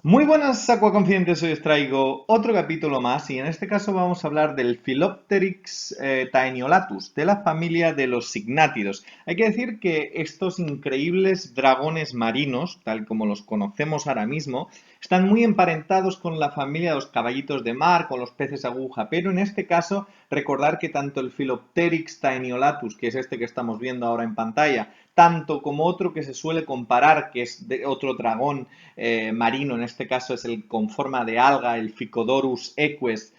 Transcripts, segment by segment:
Muy buenas acuaconfidentes, hoy os traigo otro capítulo más y en este caso vamos a hablar del Philopteryx taeniolatus, de la familia de los signátidos. Hay que decir que estos increíbles dragones marinos, tal como los conocemos ahora mismo, están muy emparentados con la familia de los caballitos de mar, con los peces aguja, pero en este caso recordar que tanto el Philopteryx taeniolatus, que es este que estamos viendo ahora en pantalla, tanto como otro que se suele comparar, que es de otro dragón marino, en este caso es el con forma de alga, el Phycodorus eques,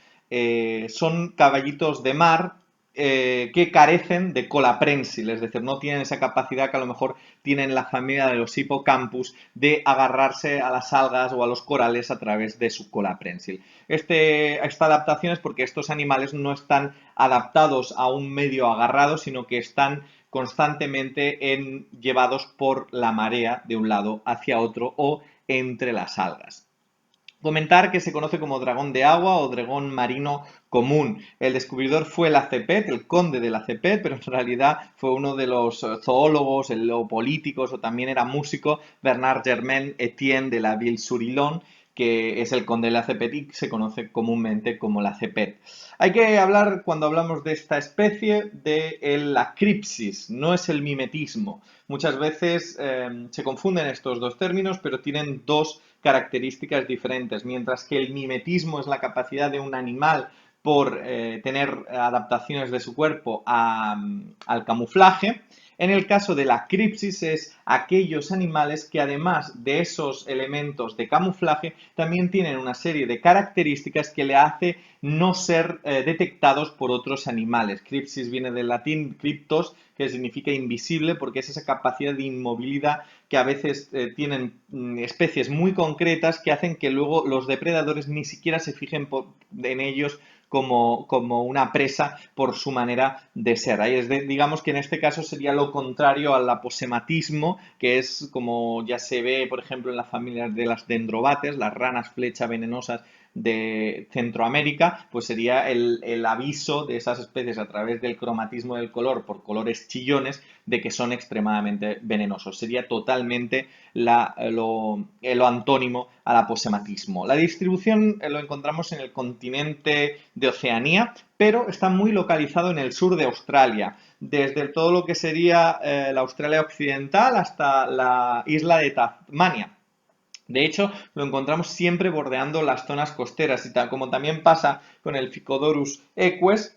son caballitos de mar que carecen de cola prensil, es decir, no tienen esa capacidad que a lo mejor tienen la familia de los hippocampus de agarrarse a las algas o a los corales a través de su cola prensil. Esta adaptación es porque estos animales no están adaptados a un medio agarrado, sino que están constantemente llevados por la marea de un lado hacia otro o entre las algas. Comentar que se conoce como dragón de agua o dragón marino común. El descubridor fue el Acepet, el conde del Acepet, pero en realidad fue uno de los zoólogos o políticos o también era músico, Bernard Germain Etienne de la Ville-sur-Illon, que es el conde del Acepet y se conoce comúnmente como el Acepet. Hay que hablar, cuando hablamos de esta especie, de la cripsis, no es el mimetismo. Muchas veces se confunden estos dos términos, pero tienen dos características diferentes. Mientras que el mimetismo es la capacidad de un animal por tener adaptaciones de su cuerpo al camuflaje, en el caso de la cripsis es aquellos animales que además de esos elementos de camuflaje también tienen una serie de características que le hace no ser detectados por otros animales. Cripsis viene del latín cryptos, que significa invisible, porque es esa capacidad de inmovilidad que a veces tienen especies muy concretas que hacen que luego los depredadores ni siquiera se fijen en ellos como una presa por su manera de ser. Ahí digamos que en este caso sería lo contrario al aposematismo, que es como ya se ve, por ejemplo, en las familias de las dendrobates, las ranas flecha venenosas de Centroamérica, pues sería el aviso de esas especies a través del cromatismo del color por colores chillones de que son extremadamente venenosos. Sería totalmente lo antónimo al aposematismo. La distribución lo encontramos en el continente de Oceanía, pero está muy localizado en el sur de Australia, desde todo lo que sería la Australia occidental hasta la isla de Tasmania. De hecho, lo encontramos siempre bordeando las zonas costeras y tal como también pasa con el Phycodorus eques,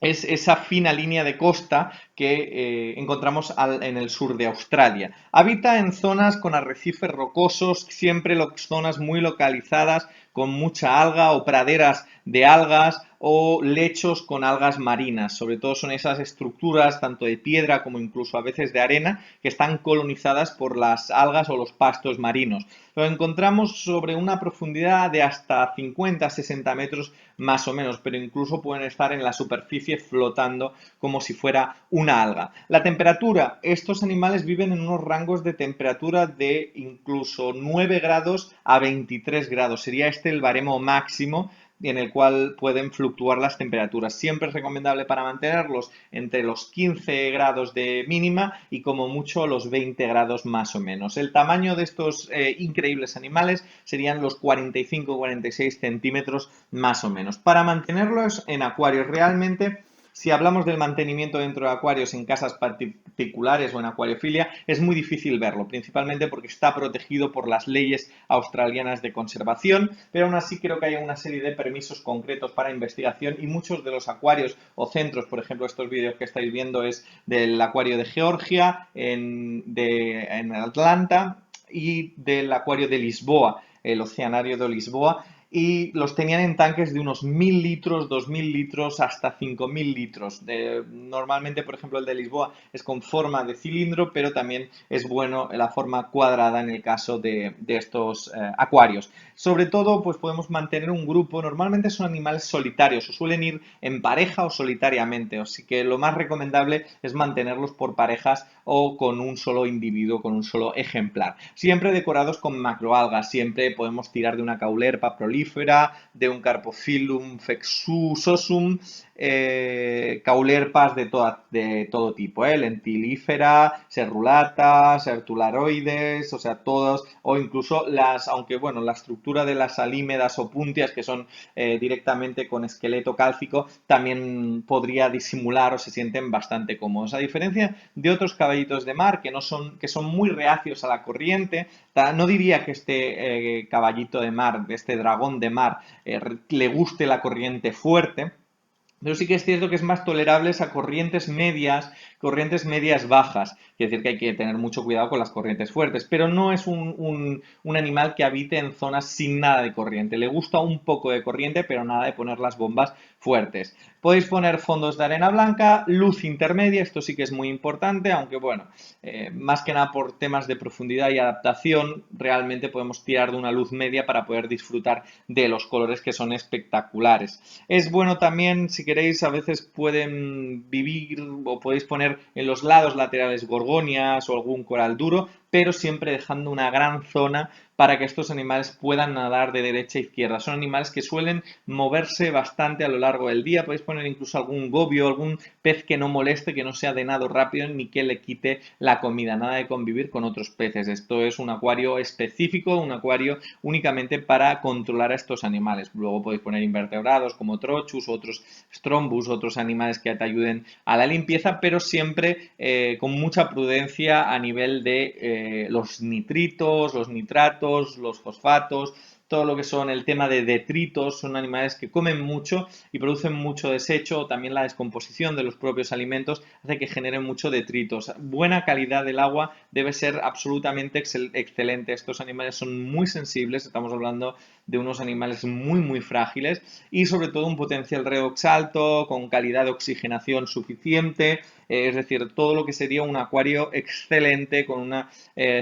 es esa fina línea de costa que encontramos en el sur de Australia. Habita en zonas con arrecifes rocosos, siempre zonas muy localizadas, con mucha alga o praderas de algas o lechos con algas marinas. Sobre todo son esas estructuras, tanto de piedra como incluso a veces de arena, que están colonizadas por las algas o los pastos marinos. Lo encontramos sobre una profundidad de hasta 50-60 metros más o menos, pero incluso pueden estar en la superficie flotando como si fuera una alga. La temperatura, estos animales viven en unos rangos de temperatura de incluso 9 grados a 23 grados. Sería este el baremo máximo en el cual pueden fluctuar las temperaturas. Siempre es recomendable para mantenerlos entre los 15 grados de mínima y como mucho los 20 grados más o menos. El tamaño de estos increíbles animales serían los 45-46 centímetros más o menos. Para mantenerlos en acuarios realmente, si hablamos del mantenimiento dentro de acuarios en casas particulares o en acuariofilia, es muy difícil verlo, principalmente porque está protegido por las leyes australianas de conservación, pero aún así creo que hay una serie de permisos concretos para investigación y muchos de los acuarios o centros, por ejemplo, estos vídeos que estáis viendo es del acuario de Georgia, en Atlanta y del acuario de Lisboa, el Oceanario de Lisboa, y los tenían en tanques de unos 1000 litros, 2000 litros, hasta 5000 litros. Normalmente, por ejemplo, el de Lisboa es con forma de cilindro, pero también es bueno la forma cuadrada en el caso de estos acuarios. Sobre todo, pues podemos mantener un grupo, normalmente son animales solitarios, o suelen ir en pareja o solitariamente, así que lo más recomendable es mantenerlos por parejas o con un solo individuo, con un solo ejemplar. Siempre decorados con macroalgas, siempre podemos tirar de una caulerpa prolífera, de un Carpophyllum flexusosum, caulerpas de todo tipo, lentilífera, serrulata, sertularoides, o sea, todos, o incluso aunque bueno, la estructura de las alímedas o puntias, que son directamente con esqueleto cálcico, también podría disimular o se sienten bastante cómodos. A diferencia de otros caballitos de mar que son muy reacios a la corriente, no diría que este caballito de mar, este dragón de mar, le guste la corriente fuerte, pero sí que es cierto que es más tolerable a corrientes medias bajas. Quiere decir que hay que tener mucho cuidado con las corrientes fuertes, pero no es un animal que habite en zonas sin nada de corriente. Le gusta un poco de corriente, pero nada de poner las bombas fuertes. Podéis poner fondos de arena blanca, luz intermedia, esto sí que es muy importante, aunque bueno, más que nada por temas de profundidad y adaptación, realmente podemos tirar de una luz media para poder disfrutar de los colores que son espectaculares. Es bueno también, si queréis, a veces pueden vivir o podéis poner en los lados laterales gorgonias o algún coral duro, pero siempre dejando una gran zona para que estos animales puedan nadar de derecha a izquierda. Son animales que suelen moverse bastante a lo largo del día. Podéis poner incluso algún gobio, algún pez que no moleste, que no sea de nado rápido ni que le quite la comida. Nada de convivir con otros peces. Esto es un acuario específico, un acuario únicamente para controlar a estos animales. Luego podéis poner invertebrados como trochus, otros strombus, otros animales que te ayuden a la limpieza, pero siempre con mucha prudencia a nivel de los nitritos, los nitratos, los fosfatos, todo lo que son el tema de detritos. Son animales que comen mucho y producen mucho desecho. También la descomposición de los propios alimentos hace que generen mucho detritos. Buena calidad del agua debe ser absolutamente excelente. Estos animales son muy sensibles, estamos hablando de unos animales muy frágiles, y sobre todo un potencial redox alto, con calidad de oxigenación suficiente, es decir, todo lo que sería un acuario excelente con una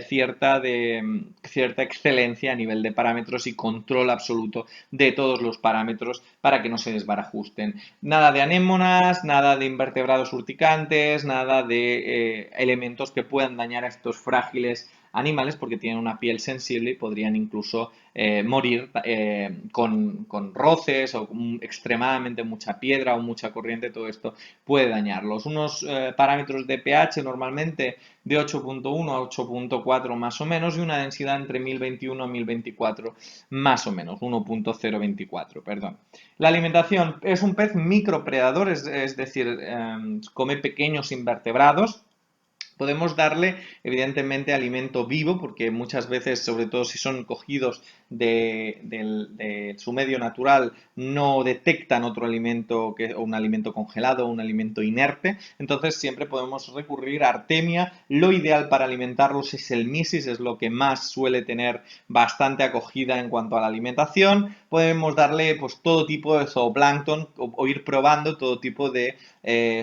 cierta excelencia a nivel de parámetros y control absoluto de todos los parámetros para que no se desbarajusten. Nada de anémonas, nada de invertebrados urticantes, nada de elementos que puedan dañar a estos frágiles animales, porque tienen una piel sensible y podrían incluso morir con roces o con extremadamente mucha piedra o mucha corriente. Todo esto puede dañarlos. Unos parámetros de pH normalmente de 8.1 a 8.4 más o menos, y una densidad entre 1021 a 1024 más o menos, 1.024, perdón. La alimentación: es un pez micropredador, es decir, come pequeños invertebrados. Podemos darle, evidentemente, alimento vivo, porque muchas veces, sobre todo si son cogidos de su medio natural, no detectan otro alimento, o un alimento congelado o un alimento inerte. Entonces siempre podemos recurrir a Artemia. Lo ideal para alimentarlos es el Mysis, es lo que más suele tener bastante acogida en cuanto a la alimentación. Podemos darle pues todo tipo de zooplancton o ir probando todo tipo de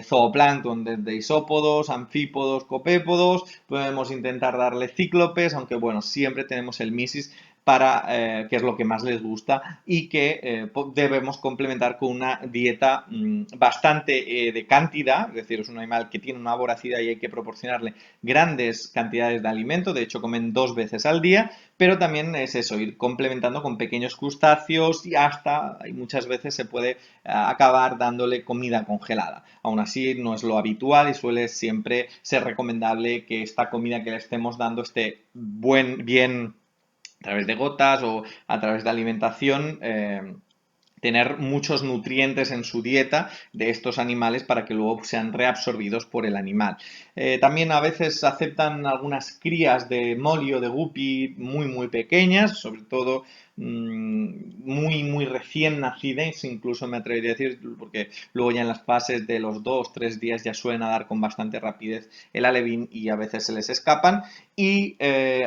zooplancton, desde isópodos, anfípodos, copépodos. Podemos intentar darle cíclopes, aunque bueno, siempre tenemos el Mysis que es lo que más les gusta, y que debemos complementar con una dieta bastante de cantidad. Es decir, es un animal que tiene una voracidad y hay que proporcionarle grandes cantidades de alimento. De hecho, comen 2 veces al día, pero también es eso, ir complementando con pequeños crustáceos, y muchas veces se puede acabar dándole comida congelada. Aún así, no es lo habitual y suele siempre ser recomendable que esta comida que le estemos dando esté bien a través de gotas o a través de alimentación, tener muchos nutrientes en su dieta de estos animales para que luego sean reabsorbidos por el animal. También a veces aceptan algunas crías de molly o de guppy muy pequeñas, sobre todo muy recién nacidas, incluso me atrevería a decir, porque luego ya en las fases de los 2-3 días ya suelen nadar con bastante rapidez el alevín y a veces se les escapan. Y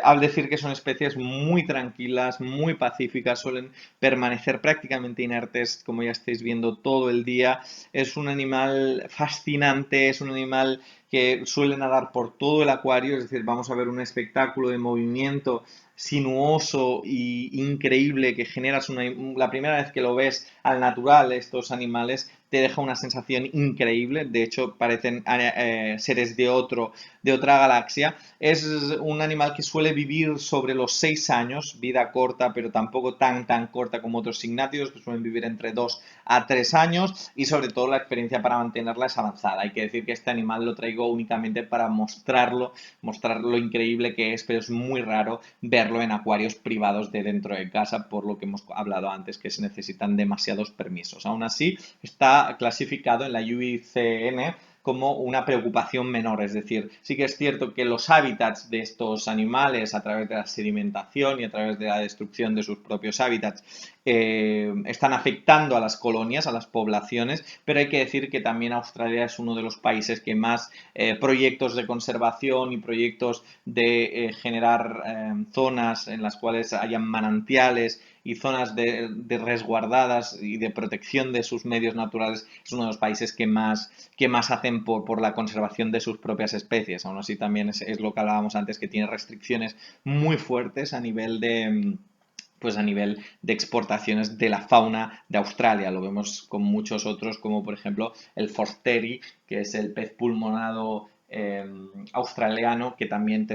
al decir que son especies muy tranquilas, muy pacíficas, suelen permanecer prácticamente inertes, como ya estáis viendo, todo el día. Es un animal fascinante, es un animal que suele nadar por todo el acuario, es decir, vamos a ver un espectáculo de movimiento sinuoso y increíble que generas la primera vez que lo ves al natural. Estos animales te deja una sensación increíble. De hecho, parecen seres de otra galaxia. Es un animal que suele vivir sobre los 6 años, vida corta, pero tampoco tan corta como otros signátidos, que suelen vivir entre 2 a 3 años, y sobre todo la experiencia para mantenerla es avanzada. Hay que decir que este animal lo traigo únicamente para mostrar lo increíble que es, pero es muy raro verlo en acuarios privados de dentro de casa, por lo que hemos hablado antes, que se necesitan demasiados permisos. Aún así, está clasificado en la UICN como una preocupación menor. Es decir, sí que es cierto que los hábitats de estos animales, a través de la sedimentación y a través de la destrucción de sus propios hábitats, están afectando a las colonias, a las poblaciones, pero hay que decir que también Australia es uno de los países que más proyectos de conservación y proyectos de generar zonas en las cuales hayan manantiales y zonas de resguardadas y de protección de sus medios naturales, es uno de los países que más hacen por la conservación de sus propias especies. Aún así también es lo que hablábamos antes, que tiene restricciones muy fuertes a nivel de pues a nivel de exportaciones de la fauna de Australia. Lo vemos con muchos otros, como por ejemplo el forsteri, que es el pez pulmonado australiano, que también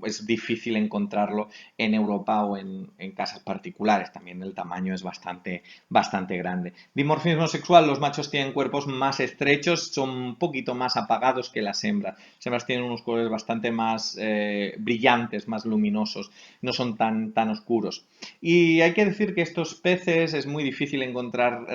es difícil encontrarlo en Europa o en casas particulares. También el tamaño es bastante grande. Dimorfismo sexual: los machos tienen cuerpos más estrechos, son un poquito más apagados que las hembras. Las hembras tienen unos colores bastante más brillantes, más luminosos, no son tan oscuros. Y hay que decir que estos peces es muy difícil encontrar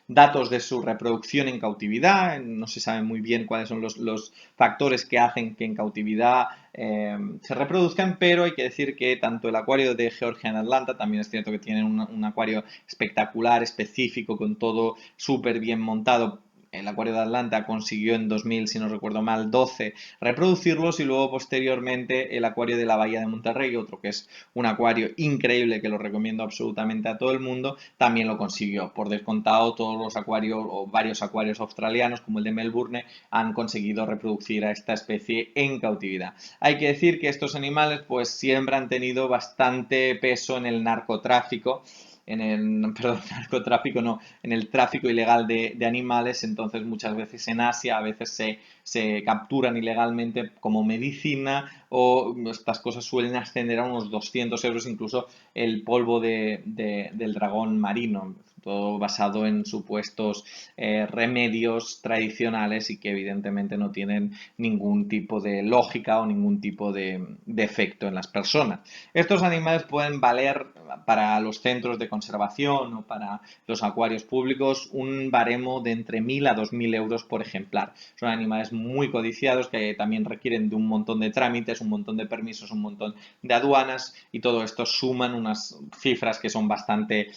datos de su reproducción en cautividad. No se sabe muy bien cuáles son los factores que hacen que en cautividad se reproduzcan, pero hay que decir que tanto el acuario de Georgia en Atlanta, también es cierto que tienen un acuario espectacular, específico, con todo súper bien montado. El acuario de Atlanta consiguió en 2000, si no recuerdo mal, 12 reproducirlos, y luego posteriormente el acuario de la Bahía de Monterrey, otro que es un acuario increíble que lo recomiendo absolutamente a todo el mundo, también lo consiguió. Por descontado, todos los acuarios o varios acuarios australianos, como el de Melbourne, han conseguido reproducir a esta especie en cautividad. Hay que decir que estos animales pues siempre han tenido bastante peso en el narcotráfico, perdón, narcotráfico no, en el tráfico ilegal de animales. Entonces muchas veces en Asia a veces se capturan ilegalmente como medicina, o estas cosas suelen ascender a unos 200 euros, incluso el polvo del dragón marino, todo basado en supuestos remedios tradicionales y que evidentemente no tienen ningún tipo de lógica o ningún tipo de efecto en las personas. Estos animales pueden valer para los centros de conservación o para los acuarios públicos un baremo de entre 1.000 a 2.000 euros por ejemplar. Son animales muy codiciados que también requieren de un montón de trámites, un montón de permisos, un montón de aduanas, y todo esto suman unas cifras que son bastante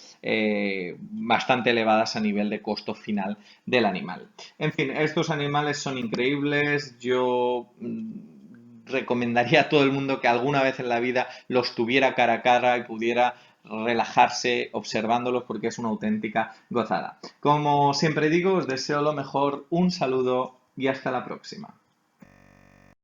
elevadas a nivel de costo final del animal. En fin, estos animales son increíbles. Yo recomendaría a todo el mundo que alguna vez en la vida los tuviera cara a cara y pudiera relajarse observándolos, porque es una auténtica gozada. Como siempre digo, os deseo lo mejor, un saludo y hasta la próxima.